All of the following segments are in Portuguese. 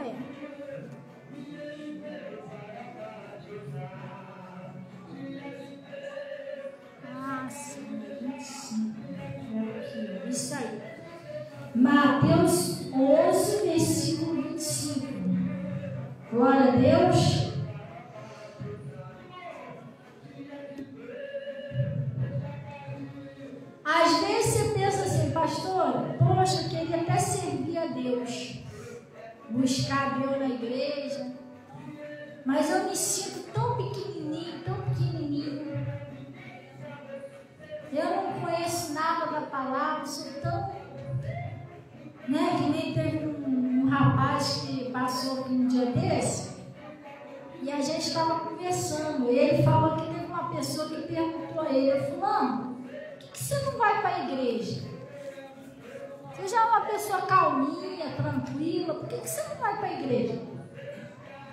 é. Ah, sim, 25. Isso aí. Mateus 11, versículo 25. Glória a Deus. Às vezes você pensa assim, pastor, poxa, eu queria até servir a Deus, buscar Deus na igreja, mas eu me sinto tão pequenininho, eu não conheço nada da palavra, sou tão, né, que nem teve um rapaz que passou aqui um dia desse, e a gente estava conversando, ele falou que teve uma pessoa que perguntou a ele, fulano, por que você não vai para a igreja? Você já é uma pessoa calminha, tranquila, por que você não vai para a igreja?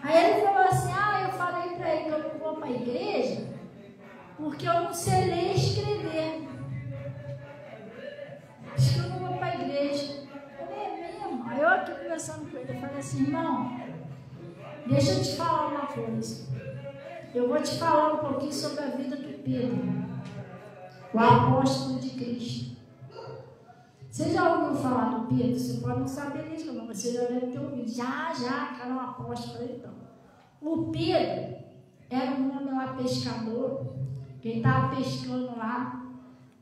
Aí ele falou assim, eu falei para ele que eu não vou para a igreja porque eu não sei ler e escrever. Acho que eu não vou para a igreja. Eu falei, é mesmo? Aí eu aqui conversando com ele, eu falei assim, irmão, deixa eu te falar uma coisa. Eu vou te falar um pouquinho sobre a vida do Pedro, o apóstolo de Cristo. Você já ouviu falar do Pedro? Você pode não saber disso, não, mas você já deve ter ouvido. Já, cara, um apóstolo. Então. O Pedro era um homem lá pescador, que ele estava pescando lá,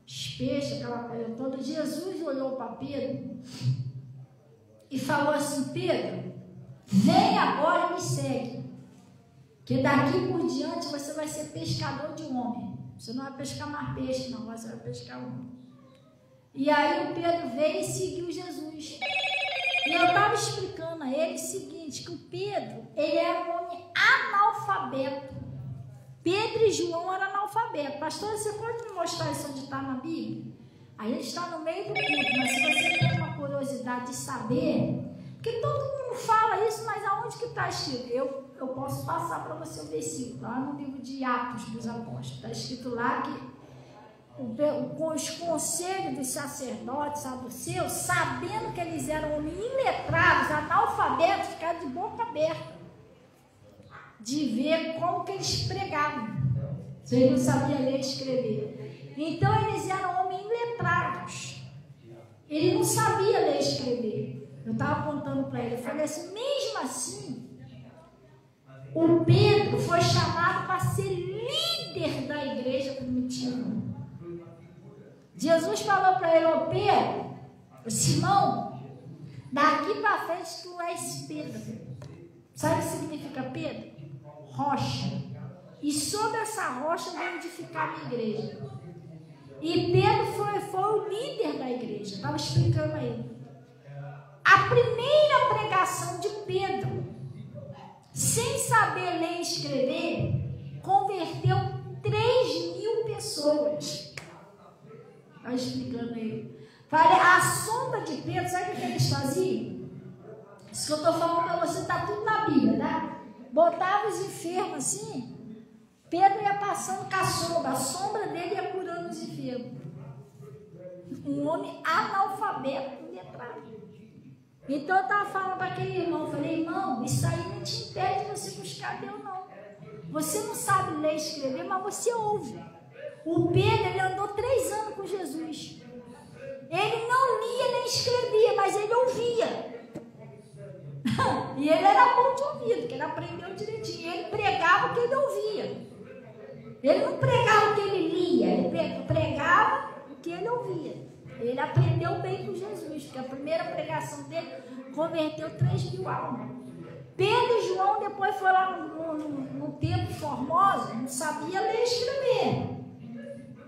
os peixes, aquela coisa toda. Jesus olhou para Pedro e falou assim, Pedro, vem agora e me segue, que daqui por diante você vai ser pescador de homem. Você não vai pescar mais peixe, não, você vai pescar homem. E aí o Pedro veio e seguiu Jesus. E eu estava explicando a ele o seguinte, que o Pedro, ele era um homem analfabeto. Pedro e João eram analfabetos. Pastor, você pode me mostrar isso onde está na Bíblia? Aí ele está no meio do culto, mas se você tem uma curiosidade de saber, porque todo mundo fala isso, mas aonde que está escrito? Eu posso passar para você o versículo, lá no livro de Atos dos Apóstolos. Está escrito lá que com os conselhos dos sacerdotes saduceus, sabendo que eles eram homens iletrados, analfabetos, ficaram de boca aberta de ver como que eles pregavam. Eles não sabiam ler e escrever. Então eles eram homens iletrados. Ele não sabia ler e escrever. Eu estava contando para ele, eu falei assim, mesmo assim, o Pedro foi chamado para ser líder da igreja primitiva. Jesus falou para ele, Pedro, Simão, daqui para frente tu és Pedro. Sabe o que significa Pedro? Rocha. E sobre essa rocha eu vou edificar a minha igreja. E Pedro foi o líder da igreja. Estava explicando a ele. A primeira pregação de Pedro, sem saber ler e escrever, converteu 3.000 pessoas. Estava explicando a ele. Falei, a sombra de Pedro, sabe o que eles faziam? Isso que eu estou falando para você, está tudo na Bíblia, né? Botava os enfermos assim, Pedro ia passando com a sombra dele ia curando os enfermos. Um homem analfabeto, letrado. Então eu estava falando para aquele irmão, eu falei, irmão, isso aí não te impede de você buscar Deus, não. Você não sabe ler e escrever, mas você ouve. O Pedro, ele andou 3 anos com Jesus. Ele não lia nem escrevia, mas ele ouvia. E ele era bom de ouvido, porque ele aprendeu direitinho. Ele pregava o que ele ouvia. Ele não pregava o que ele lia, ele pregava o que ele ouvia. Ele aprendeu bem com Jesus, porque a primeira pregação dele converteu 3.000 almas. Pedro e João depois foram lá no templo Formosa, não sabia ler e escrever.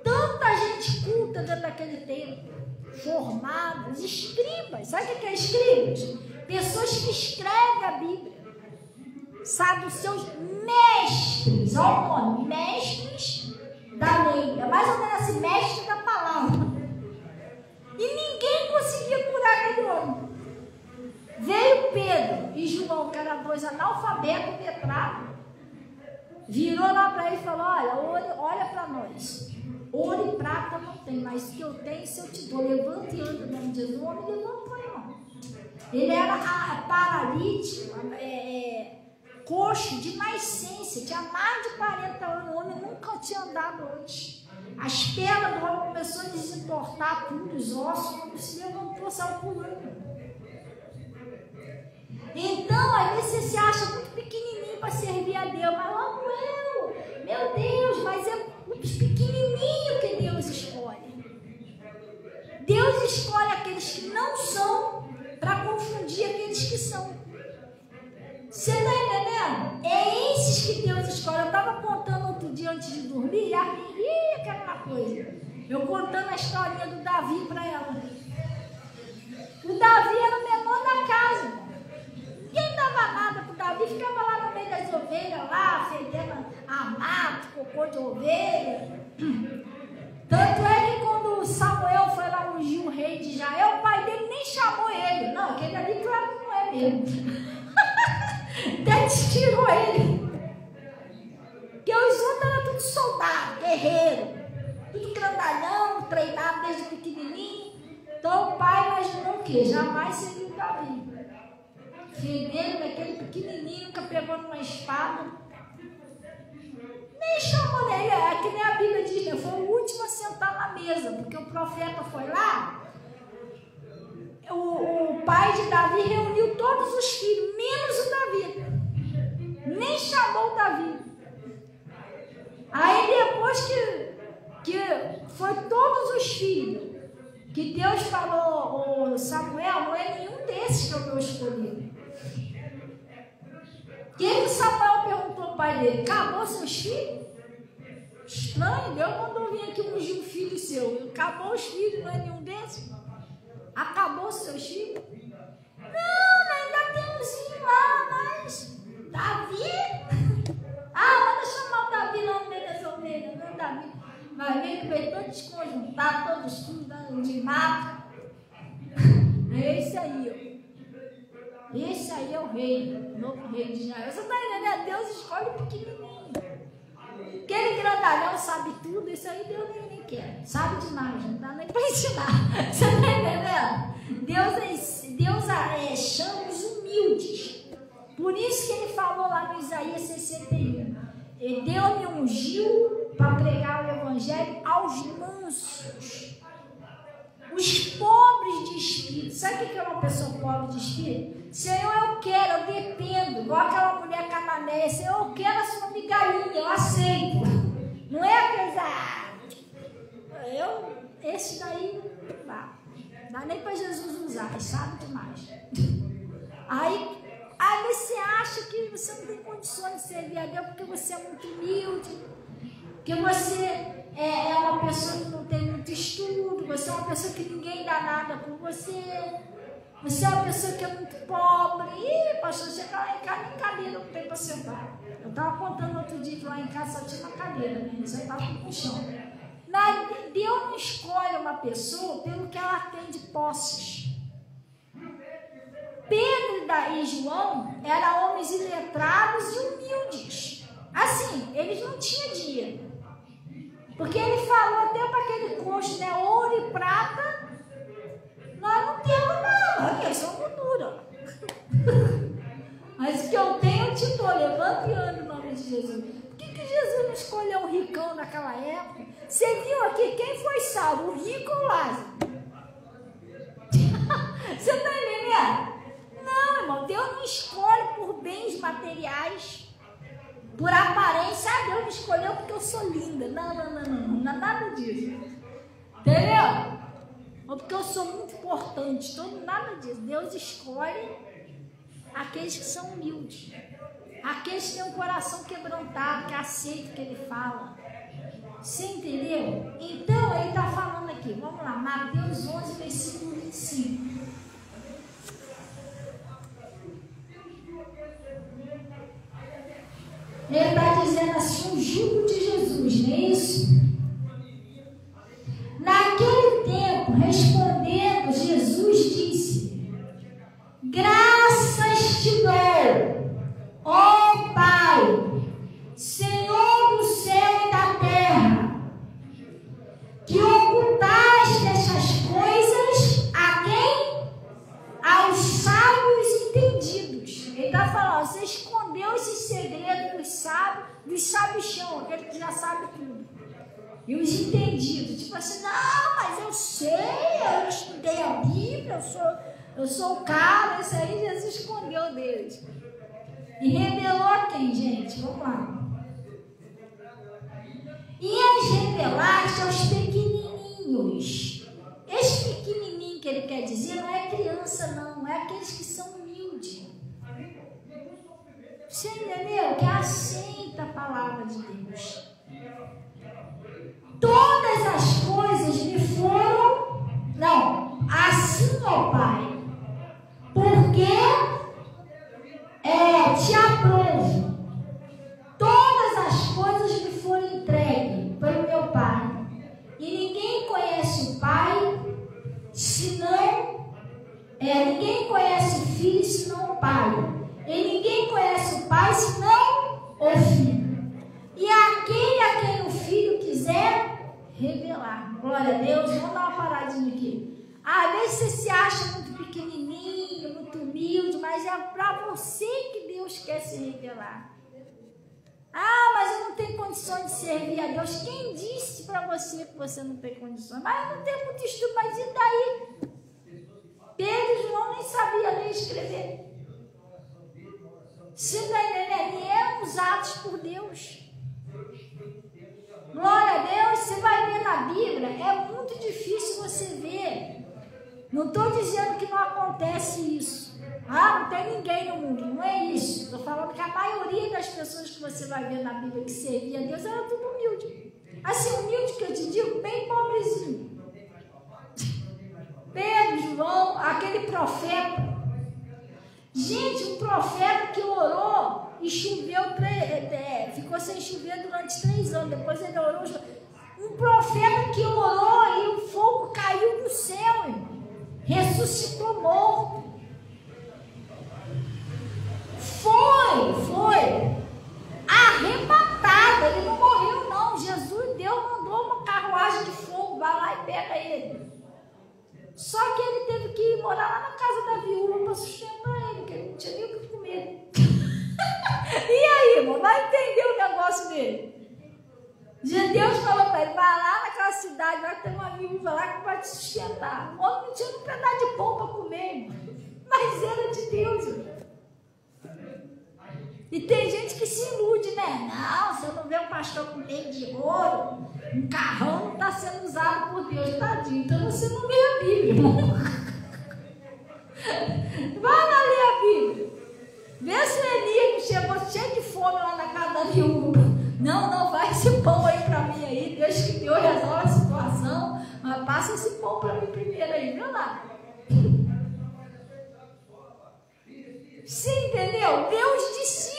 Tanta gente culta dentro daquele templo, formadas, escribas. Sabe o que é escribas? Pessoas que escrevem a Bíblia. Sabe, os seus mestres, olha o nome, mestres da lei. É mais ou menos assim, mestre da palavra. E ninguém conseguia curar aquele homem. Veio Pedro e João, que eram 2 analfabetos, letrados, virou lá para ele e falou, olha para nós. Ouro e prata não tem, mas o que eu tenho, se eu te dou, levanta e anda no nome de Jesus. O homem levantou, irmão. Ele era paralítico, coxo de nascença, tinha mais de 40 anos, o homem nunca tinha andado antes. As pernas do homem começaram a desentortar tudo, os ossos, o homem se levantou, saiu pulando. Então, às vezes você se acha muito pequenininho para servir a Deus, mas Samuel, meu Deus, mas é muito pequenininho que Deus escolhe. Deus escolhe aqueles que não são para confundir aqueles que são. Você está entendendo? É esses que Deus escolhe. Eu estava contando outro dia antes de dormir, e a minha ria aquela coisa. Eu contando a historinha do Davi para ela. O Davi era o menor da casa. Ninguém dava nada pro Davi, ficava lá no meio das ovelhas, lá, fedendo a mato, cocô de ovelha. Tanto é que quando Samuel foi lá ungir o rei de Israel, o pai dele nem chamou ele. Não, aquele ali claro que não é mesmo. Até tirou ele. Porque os outros eram tudo soldado, guerreiro, tudo grandalhão, treinado desde pequenininho. Então o pai imaginou o quê? Jamais seria o Davi. Fedendo daquele pequenininho, nunca pegou numa espada. Nem chamou nele, é que nem a Bíblia diz, né? Foi o último a sentar na mesa, porque o profeta foi lá, o pai de Davi reuniu todos os filhos, menos o Davi. Nem chamou o Davi. Aí depois que foi todos os filhos, que Deus falou, Samuel, não é nenhum desses que eu vou escolher. Que Samuel perguntou ao pai dele, acabou seus filhos? Estranho, Deus mandou vir aqui ungir um filho seu. Acabou os filhos, não é nenhum desses? Acabou seus filhos? Não, ainda temos um lá, mas Davi? Manda chamar o Davi lá no meio das ovelhas, não é Davi? Vai ver que veio todo desconjuntado, todo estudo de mato. É esse aí, ó. Esse aí é o rei, o novo rei de Israel. Você está entendendo? Deus escolhe o pequenininho. Aquele grandalhão sabe tudo, isso aí Deus nem quer. Sabe demais, não dá nem para ensinar. Você está entendendo? Deus chama os humildes. Por isso que ele falou lá no Isaías 61. Deus me ungiu para pregar o evangelho aos mansos. Os pobres de espírito. Sabe o que é uma pessoa pobre de espírito? Senhor, eu quero, eu dependo. Igual aquela mulher cananeia. Senhor, eu quero a sua migalhinha, eu aceito. Não é aquele esse daí não dá nem para Jesus usar, sabe demais. Aí você acha que você não tem condições de servir a Deus porque você é muito humilde, porque você é uma pessoa que não tem muito estudo, você é uma pessoa que ninguém dá nada por você, você é uma pessoa que é muito pobre. Ih, pastor, chega lá em casa, nem cadeira não tem para sentar. Eu estava contando outro dia que lá em casa só tinha uma cadeira, né? Você estava no chão. Deus não escolhe uma pessoa pelo que ela tem de posses. Pedro e João eram homens iletrados e humildes. Assim, eles não tinham dinheiro. Porque ele falou até para aquele coxo, né? Ouro e prata, nós não temos não. Aqui, só gordura. Mas o que eu tenho, eu te dou. Levanta e anda em nome de Jesus. Por que Jesus não escolheu o ricão naquela época? Você viu aqui quem foi salvo? O rico ou o Lázaro? Você está entendendo? Não, irmão, Deus não escolhe por bens materiais, por aparência. Deus me escolheu porque eu sou linda. Não é nada disso. Entendeu? Ou porque eu sou muito importante. Nada disso. Deus escolhe aqueles que são humildes, aqueles que têm um coração quebrantado, que aceitam o que ele fala. Você entendeu? Então, ele está falando aqui. Vamos lá, Mateus 11, versículo 25. Ele está dizendo assim, o jugo de Jesus, não é isso? Naquele tempo, respondendo, Jesus disse: graças te dou, ó Pai, Senhor do céu e da terra, que ocultaste essas coisas a quem? Aos sábios dos sabichão, aquele que já sabe tudo. E os entendidos, tipo assim, não, mas eu sei, eu estudei a Bíblia, eu sou o cara. Isso aí Jesus escondeu deles. E revelou a quem, gente? Vamos lá. E as revelaste aos pequenininhos. Esse pequenininho que ele quer dizer não é criança, não é aqueles que são humildes. Você entendeu? Que aceita a palavra de Deus. Todas as coisas me foram, não, assim, ó Pai, porque te aprovo. Todas as coisas me foram entregues pelo meu Pai. E ninguém conhece o Pai, senão, ninguém conhece o Filho, senão o Pai. E ninguém conhece o Pai, senão o Filho. E aquele a quem o Filho quiser revelar. Glória a Deus. Vamos dar uma paradinha aqui. Às vezes você se acha muito pequenininho, muito humilde, mas é para você que Deus quer se revelar. Ah, mas eu não tenho condições de servir a Deus. Quem disse para você que você não tem condições? Mas eu não tenho muito estudo, mas e daí? Pedro e João nem sabia ler e escrever. Você está entendendo? E eram usados por Deus. Glória a Deus. Você vai ver na Bíblia, é muito difícil você ver. Não estou dizendo que não acontece isso. Ah, não tem ninguém no mundo. Não é isso. Estou falando que a maioria das pessoas que você vai ver na Bíblia que servia a Deus era tudo humilde. Assim, humilde que eu te digo, bem pobrezinho. Pedro, João, aquele profeta. Gente, um profeta que orou e choveu, ficou sem chover durante 3 anos. Depois ele orou. Um profeta que orou e o fogo caiu do céu, irmão. Ressuscitou morto. Foi arrebatado. Ele não morreu, não. Deus mandou uma carruagem de fogo. Vai lá e pega ele. Só que ele teve que ir morar lá na casa da viúva para sustentar ele, porque ele não tinha nem o que comer. E aí, irmão, vai entender o negócio dele. Deus falou para ele, vai lá naquela cidade, vai ter uma viúva lá que vai te sustentar. O homem não tinha um pedaço de pão para comer, irmão. Mas era de Deus, irmão. E tem gente que se ilude, né? Não, se eu não ver um pastor com meio de ouro, um carrão não está sendo usado por Deus, tadinho. Então você não lê a Bíblia, irmão. Vai lá ler a Bíblia. Vê se o Elias chegou cheio de fome lá na casa da viúva. Não, vai esse pão aí para mim aí. Deus que Deus resolve a situação. Mas passa esse pão para mim primeiro aí. Vê lá. Você entendeu? Deus discípulo.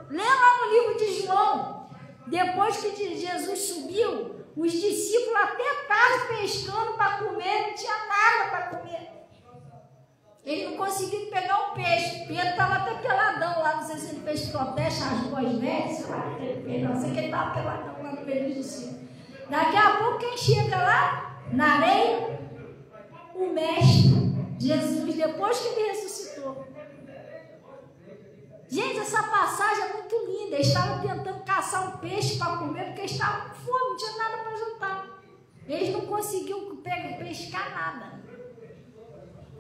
Lê lá no livro de João. Depois que Jesus subiu, os discípulos até tarde pescando para comer, não tinha nada para comer. Eles não conseguiram pegar um peixe. Pedro estava até peladão lá, não sei se ele fez protesto, rasgou as vestes, sei lá, não sei que ele estava peladão lá no meio dos discípulos. Daqui a pouco quem chega lá, na areia, o mestre, Jesus, depois que ele ressuscitou. Gente, essa passagem é muito linda. Eles estavam tentando caçar um peixe para comer, porque eles estavam com fome, não tinha nada para jantar. Eles não conseguiam pescar nada.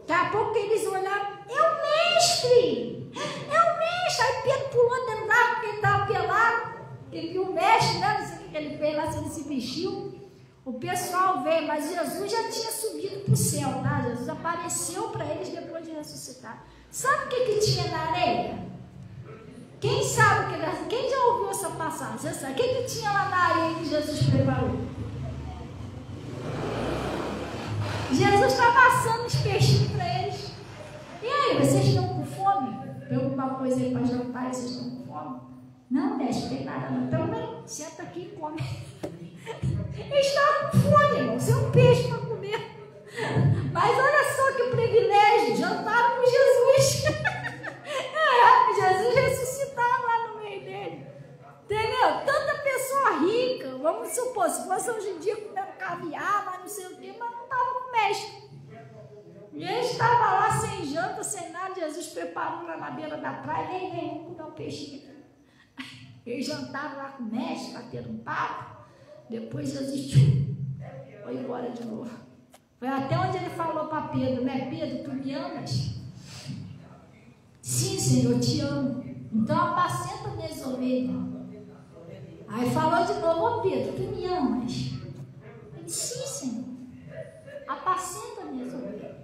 Daqui a pouco eles olharam, é o mestre! É o mestre! Aí Pedro pulou dentro d'água, porque ele estava pelado. Ele viu o mestre, né? Não sei o que ele fez lá, se ele se vestiu. O pessoal veio, mas Jesus já tinha subido para o céu, tá? Jesus apareceu para eles depois de ressuscitar. Sabe o que tinha na areia? Quem sabe o que era? Quem já ouviu essa passagem? Você sabe? O que tinha lá na areia que Jesus preparou? Jesus estava assando os peixinhos para eles. E aí, vocês estão com fome? Tem alguma coisa aí para jantar e vocês estão com fome? Não, mestre, não tem nada não. Então vem, senta aqui e come. Eles estavam com fome, irmão. Você é um peixe para comer. Mas olha só que privilégio. Jantaram com Jesus. Jesus ressuscitado lá no meio dele. Entendeu? Tanta pessoa rica. Vamos supor, se fosse hoje em dia comendo caviar, mas não sei o quê, mas não estava com mestre. E ele estava lá sem janta, sem nada. Jesus preparou lá na beira da praia. Vem, vamos comer um peixinho. Eles jantaram lá com o mestre, bateram um papo. Depois Jesus foi embora de novo. Foi até onde ele falou para Pedro, né? Pedro, tu me amas? Sim, Senhor, eu te amo. Então apacenta minhas ovelhas. Aí falou de novo, ô Pedro, tu me amas? Ele disse, sim, Senhor. Apacenta minhas ovelhas.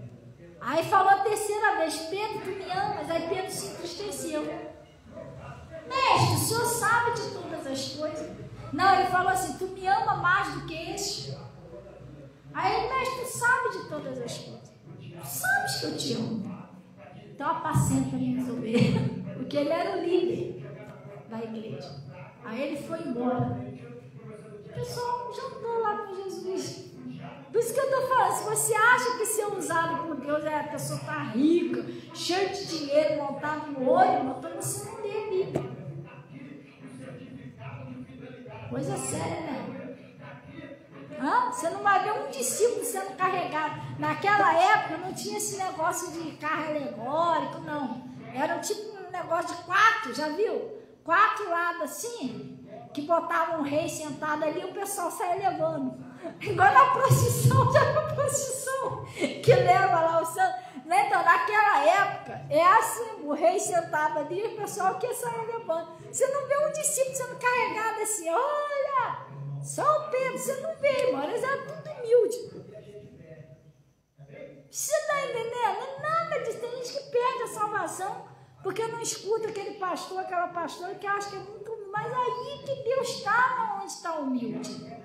Aí falou a terceira vez, Pedro, tu me amas? Aí Pedro se entristeceu. Mestre, o Senhor sabe de todas as coisas. Não, ele falou assim, tu me ama mais do que este? Aí, mestre, tu sabe de todas as coisas. Tu sabes que eu te amo. Então apacenta minhas ovelhas. Porque ele era o líder da igreja. Aí ele foi embora. O pessoal jantou lá com Jesus. Por isso que eu estou falando, se você acha que ser usado por Deus a pessoa está rica, cheia de dinheiro, montado no olho, então você não lê a Bíblia. Coisa séria, né? Você não vai ver um discípulo sendo carregado. Naquela época não tinha esse negócio de carro alegórico, não. Era tipo um negócio de 4, já viu? 4 lados assim, que botavam um rei sentado ali e o pessoal saia levando. Igual na procissão, já na procissão que leva lá o santo. Então, naquela época, é assim, o rei sentado ali e o pessoal que saia levando. Você não vê um discípulo sendo carregado assim, olha, só o Pedro, você não vê, irmão, eles eram tudo humilde. Você está entendendo? Nada disso, tem gente que perde a salvação porque não escuta aquele pastor, aquela pastora que acha que é muito humilde. Mas aí que Deus está onde está humilde.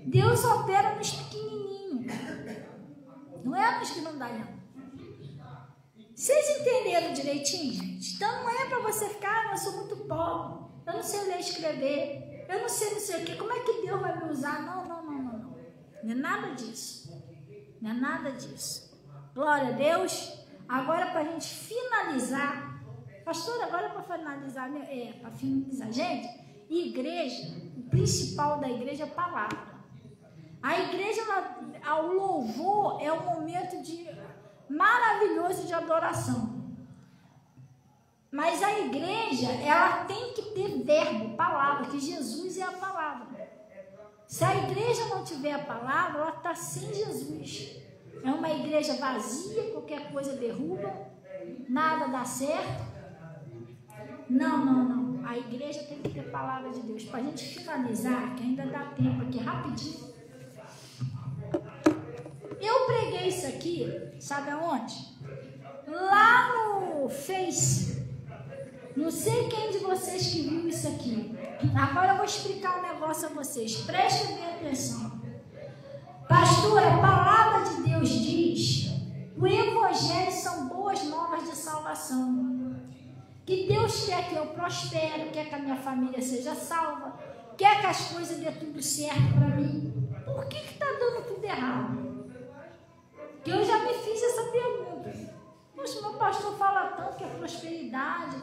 Deus opera nos pequenininhos, não é nos que não dá não. Vocês entenderam direitinho, gente? Então não é para você ficar, eu sou muito pobre, eu não sei ler e escrever, eu não sei o que, como é que Deus vai me usar? Não. Não é nada disso. Não é nada disso. Glória a Deus. Agora para a gente finalizar, pastor, agora para finalizar, gente, igreja, o principal da igreja é a palavra. A igreja, ao louvor, é um momento maravilhoso de adoração. Mas a igreja, ela tem que ter verbo, palavra, que Jesus é a palavra. Se a igreja não tiver a palavra, ela está sem Jesus. É uma igreja vazia, qualquer coisa derruba, nada dá certo. Não. A igreja tem que ter a palavra de Deus. Para a gente finalizar, que ainda dá tempo aqui, rapidinho. Eu preguei isso aqui, sabe aonde? Lá no Face. Não sei quem de vocês que viu isso aqui. Agora eu vou explicar um negócio a vocês. Prestem bem atenção. Pastor, a palavra de Deus diz: o evangelho são boas novas de salvação. Que Deus quer que eu prospere, quer que a minha família seja salva, quer que as coisas dê tudo certo para mim. Por que está dando tudo errado? Que eu já me fiz essa pergunta. Poxa, meu pastor fala tanto que é prosperidade,